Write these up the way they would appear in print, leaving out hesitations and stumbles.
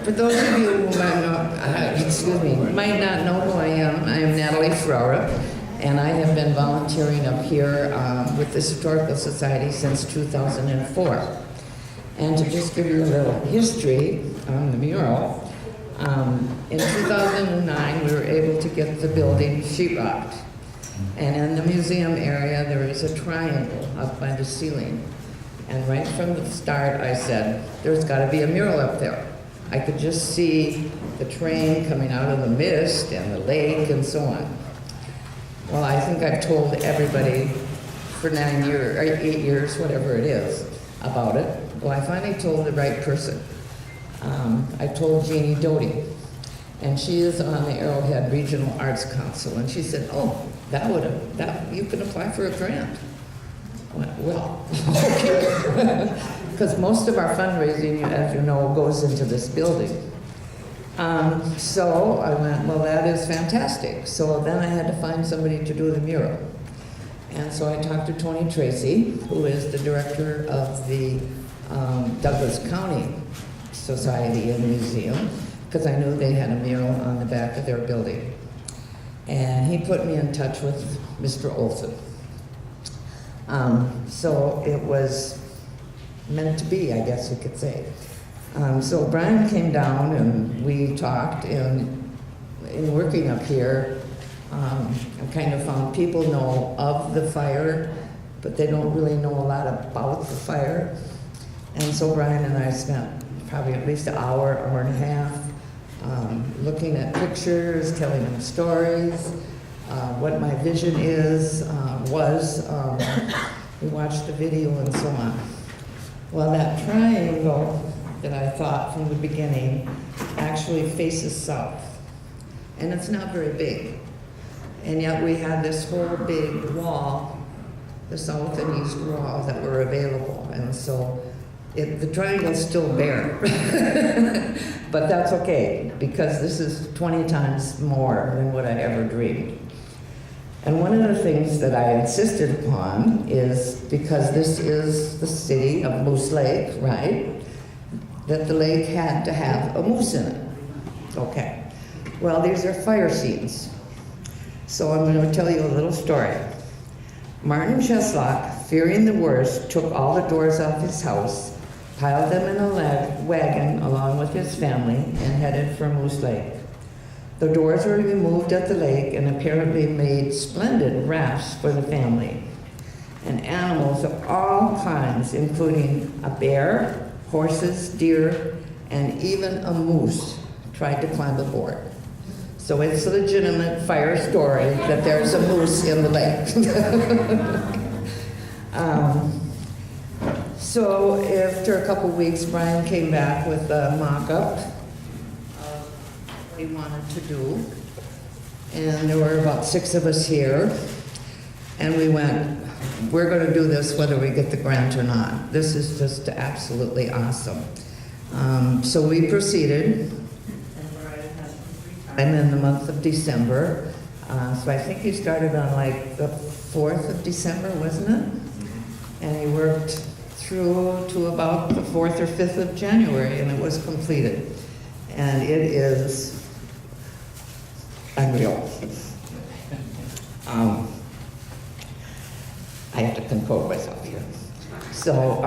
For those of you who might not know who I am Natalie Ferrara, and I have been volunteering up here with the Historical Society since 2004. And to just give you a little history on the mural, in 2009 we were able to get the building sheetrocked. And in the museum area there is a triangle up by the ceiling. And right from the start I said, there's got to be a mural up there. I could just see the train coming out of the mist and the lake and so on. Well, I think I've told everybody for 9 years, or 8 years, whatever it is, about it. Well, I finally told the right person. I told Jeannie Doty, and she is on the Arrowhead Regional Arts Council, and she said, oh, you can apply for a grant. I went, well, okay. Because most of our fundraising, as you know, goes into this building. So I went, well, that is fantastic. So then I had to find somebody to do the mural. And so I talked to Tony Tracy, who is the director of the Douglas County Society and Museum, because I knew they had a mural on the back of their building. And he put me in touch with Mr. Olson. So it was meant to be, I guess you could say. So Brian came down and we talked, and in working up here, I kind of found people know of the fire, but they don't really know a lot about the fire. And so Brian and I spent probably at least an hour and a half looking at pictures, telling them stories, what my vision was. We watched the video and so on. Well, that triangle that I thought from the beginning actually faces south. And it's not very big. And yet we had this whole big wall, the south and east wall, that were available. And so the triangle's still bare. But that's okay, because this is 20 times more than what I ever dreamed. And one of the things that I insisted upon is, because this is the city of Moose Lake, right? That the lake had to have a moose in it. Okay. Well, these are fire scenes. So I'm going to tell you a little story. Martin Cheslock, fearing the worst, took all the doors off his house, piled them in a wagon along with his family, and headed for Moose Lake. The doors were removed at the lake and apparently made splendid rafts for the family. And animals of all kinds, including a bear, horses, deer, and even a moose, tried to climb aboard. So it's a legitimate fire story that there's a moose in the lake. So after a couple weeks, Brian came back with a mock-up he wanted to do, and there were about 6 of us here, and we went, we're going to do this whether we get the grant or not. This is just absolutely awesome. So we proceeded, and in the month of December, so I think he started on like the 4th of December, wasn't it? And he worked through to about the 4th or 5th of January, and it was completed. And it is unreal. I have to control myself here. So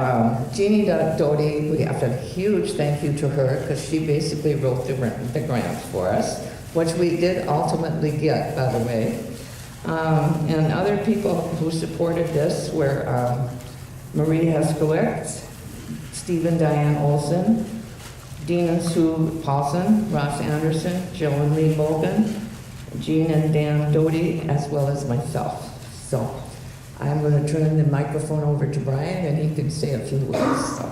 Jeannie Doty, we have a huge thank you to her, because she basically wrote the grant for us, which we did ultimately get, by the way. And other people who supported this were Marie Heskowitz, Steve and Diane Olson, Dean and Sue Paulson, Ross Anderson, Jill and Lee Bogan, Jean and Dan Doty, as well as myself. So I'm going to turn the microphone over to Brian, and he can say a few words. So.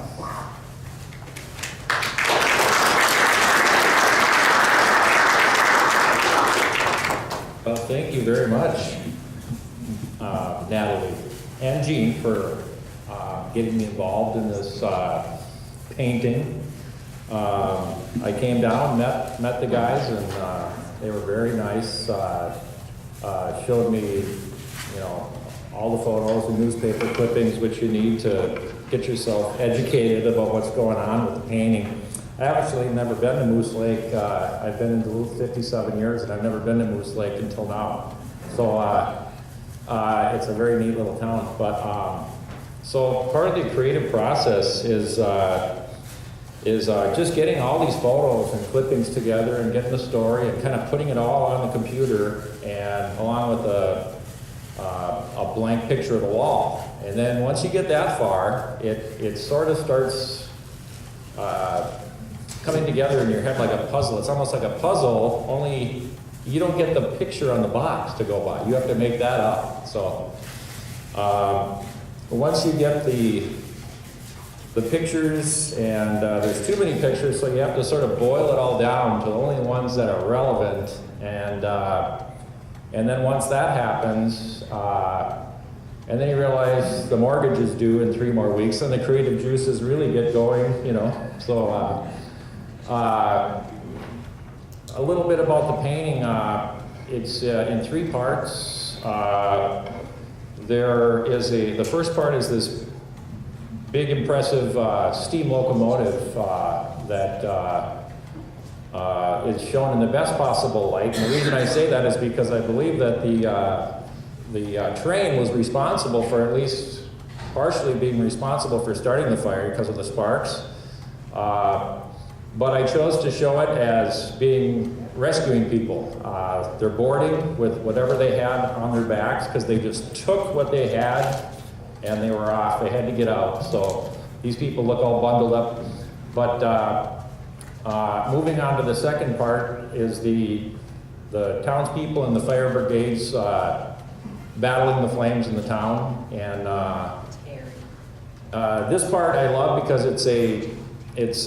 Well, thank you very much, Natalie and Jean, for getting me involved in this painting. I came down, met the guys, and they were very nice. Showed me, all the photos and newspaper clippings which you need to get yourself educated about what's going on with the painting. I actually never been to Moose Lake. I've been in Duluth 57 years, and I've never been to Moose Lake until now. So it's a very neat little town. But so part of the creative process is just getting all these photos and clippings together and getting the story and kind of putting it all on the computer, and along with a blank picture of the wall. And then once you get that far, it sort of starts coming together in your head like a puzzle. It's almost like a puzzle, only you don't get the picture on the box to go by. You have to make that up. So once you get the pictures, and there's too many pictures, so you have to sort of boil it all down to only the ones that are relevant. And then once that happens, and then you realize the mortgage is due in 3 more weeks, and the creative juices really get going, you know. So a little bit about the painting. It's in 3 parts. The first part is this big, impressive steam locomotive that is shown in the best possible light. And the reason I say that is because I believe that the train was responsible for, at least partially being responsible for starting the fire because of the sparks. But I chose to show it as being rescuing people. They're boarding with whatever they had on their backs because they just took what they had and they were off. They had to get out. So these people look all bundled up. But moving on to the second part is the townspeople and the fire brigades battling the flames in the town. And this part I love because it's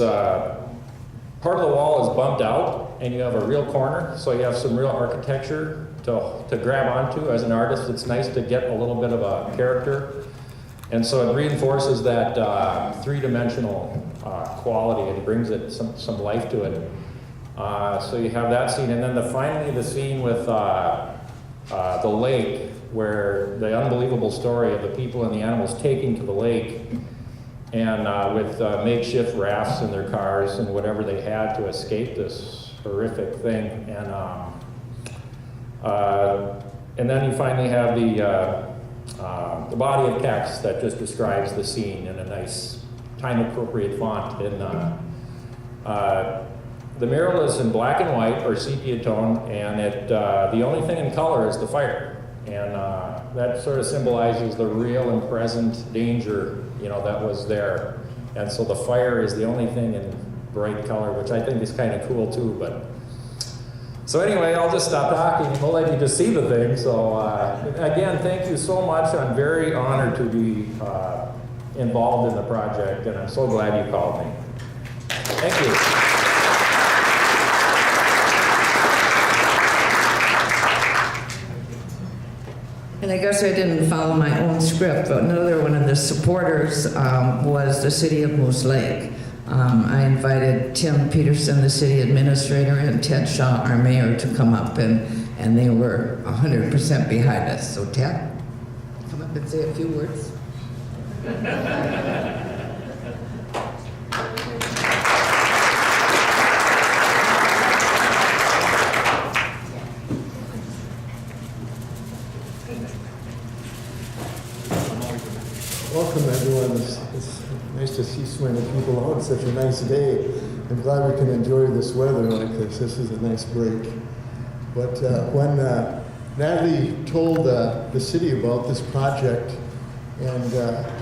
part of the wall is bumped out, and you have a real corner, so you have some real architecture to grab onto. As an artist, it's nice to get a little bit of a character, and so it reinforces that three-dimensional quality. It brings it some life to it. So you have that scene, and then finally the scene with the lake, where the unbelievable story of the people and the animals taking to the lake, and with makeshift rafts in their cars and whatever they had to escape this horrific thing. And then you finally have the body of text that just describes the scene in a nice, time-appropriate font. And the mural is in black and white, or sepia tone, and the only thing in color is the fire. And that sort of symbolizes the real and present danger, you know, that was there. And so the fire is the only thing in bright color, which I think is kind of cool too. But so anyway, I'll just stop talking and we'll let you just see the thing. So again, thank you so much. I'm very honored to be involved in the project, and I'm so glad you called me. Thank you. And I guess I didn't follow my own script, but another one of the supporters was the city of Moose Lake. I invited Tim Peterson, the city administrator, and Ted Shaw, our mayor, to come up, and they were 100% behind us. So Ted, come up and say a few words. Welcome, everyone. It's nice to see so many people out. It's such a nice day. I'm glad we can enjoy this weather like this. This is a nice break. But when Natalie told the city about this project and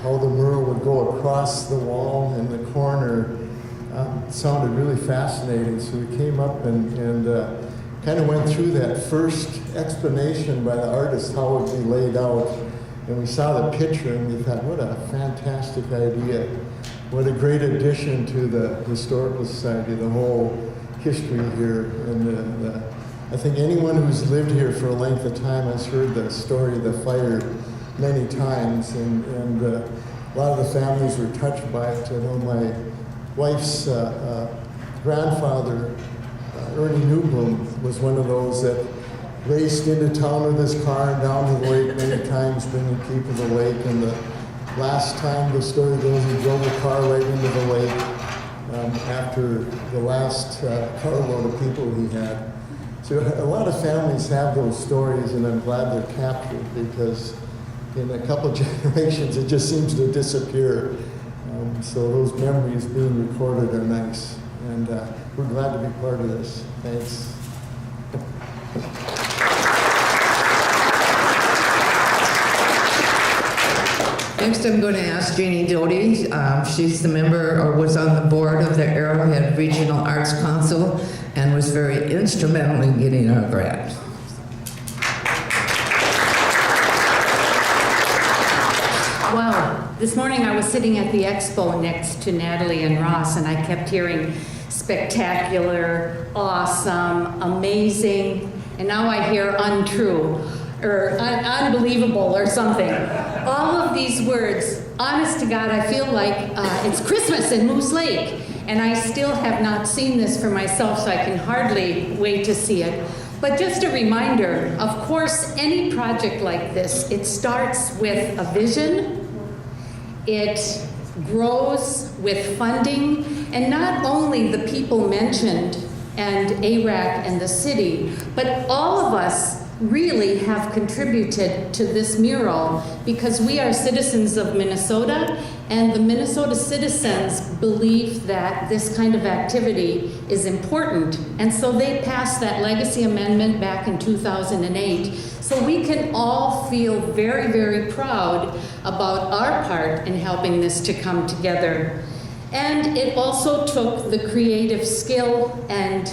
how the mural would go across the wall in the corner, it sounded really fascinating. So we came up and kind of went through that first explanation by the artist, how it would be laid out. And we saw the picture and we thought, what a fantastic idea. What a great addition to the Historical Society, the whole history here. And I think anyone who's lived here for a length of time has heard the story of the fire many times. And a lot of the families were touched by it. I know my wife's grandfather, Ernie Newbloom, was one of those that raced into town with his car and down to the lake many times, bringing people to the lake, and the Last time, the story goes, he drove a car right into the lake after the last carload of people he had. So a lot of families have those stories, and I'm glad they're captured, because in a couple generations it just seems to disappear. So those memories being recorded are nice, and we're glad to be part of this. Thanks. Next, I'm going to ask Jeannie Doty. She's the member, or was on the board of the Arrowhead Regional Arts Council, and was very instrumental in getting our grant. Wow. This morning I was sitting at the expo next to Natalie and Ross, and I kept hearing spectacular, awesome, amazing, and now I hear untrue, or unbelievable, or something. All of these words, honest to God, I feel like it's Christmas in Moose Lake, and I still have not seen this for myself, so I can hardly wait to see it. But just a reminder, of course, any project like this, it starts with a vision, it grows with funding, and not only the people mentioned and ARAC and the city, but all of us really have contributed to this mural because we are citizens of Minnesota, and the Minnesota citizens believe that this kind of activity is important. And so they passed that legacy amendment back in 2008. So we can all feel very, very proud about our part in helping this to come together. And it also took the creative skill and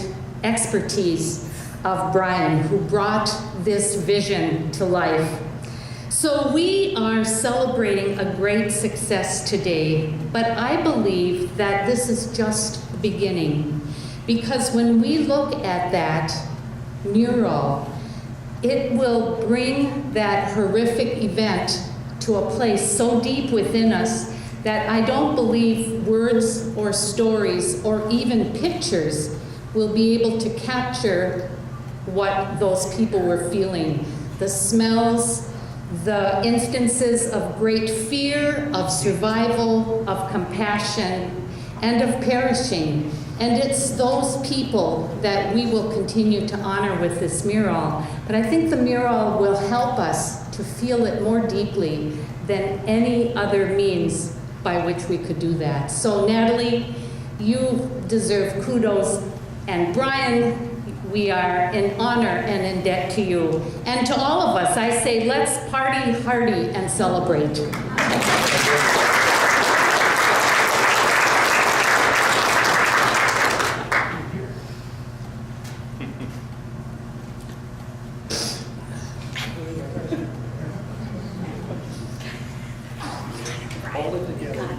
expertise of Brian, who brought this vision to life. So we are celebrating a great success today, but I believe that this is just the beginning. Because when we look at that mural, it will bring that horrific event to a place so deep within us that I don't believe words or stories or even pictures will be able to capture what those people were feeling. The smells, the instances of great fear, of survival, of compassion, and of perishing. And it's those people that we will continue to honor with this mural. But I think the mural will help us to feel it more deeply than any other means by which we could do that. So Natalie, you deserve kudos, and Brian, we are in honor and in debt to you. And to all of us, I say, let's party hardy and celebrate.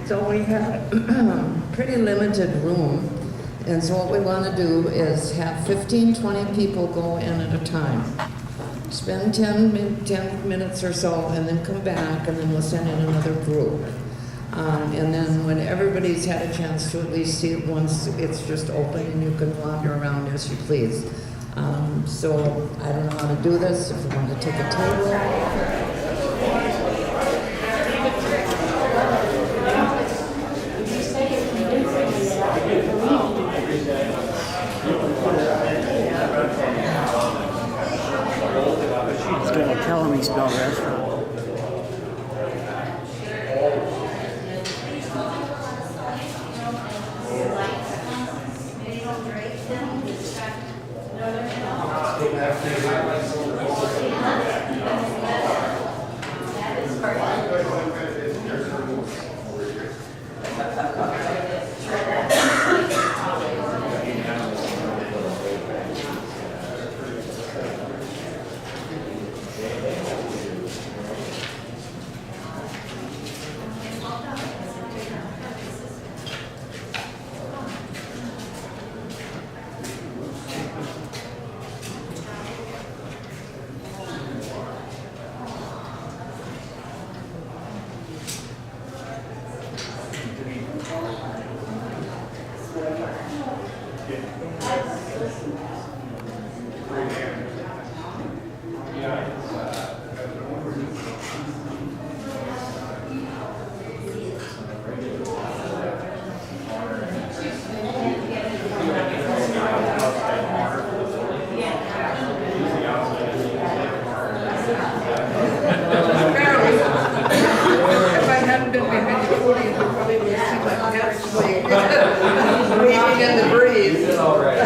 So we have a pretty limited room. And so what we want to do is have 15, 20 people go in at a time. Spend 10 minutes or so, and then come back, and then we'll send in another group. And then when everybody's had a chance to at least see it once, it's just open and you can wander around as you please. So I don't know how to do this. If you want to take a table. He's going to tell him he spelled restaurant.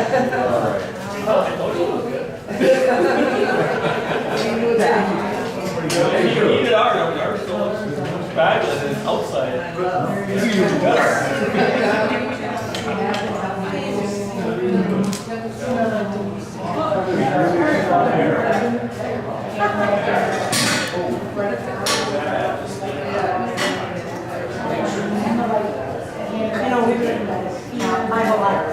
We knew that. You needed ours still looks fabulous and it's outside. It's even better. You know, we've been, my whole life.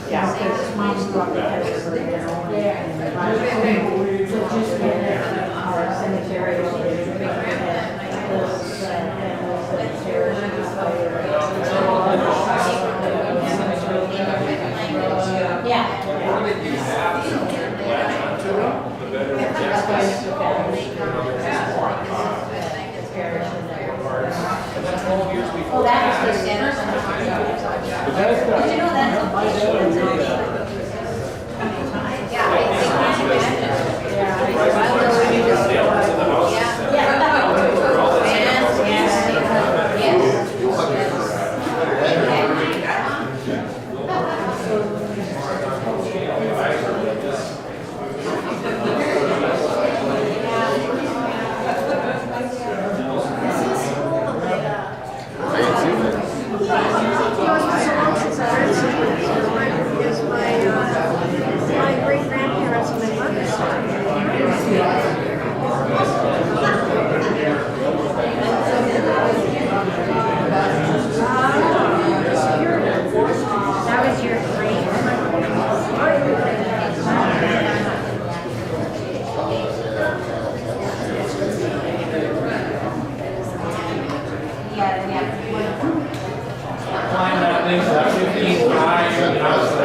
Yeah. Because mom's grew up in Pittsburgh, you know, and so just been at our cemetery over there. Oh, that is the center. Did you know that's my great grandparents and my mother's side. That was your great. Climb that thing for 15 times.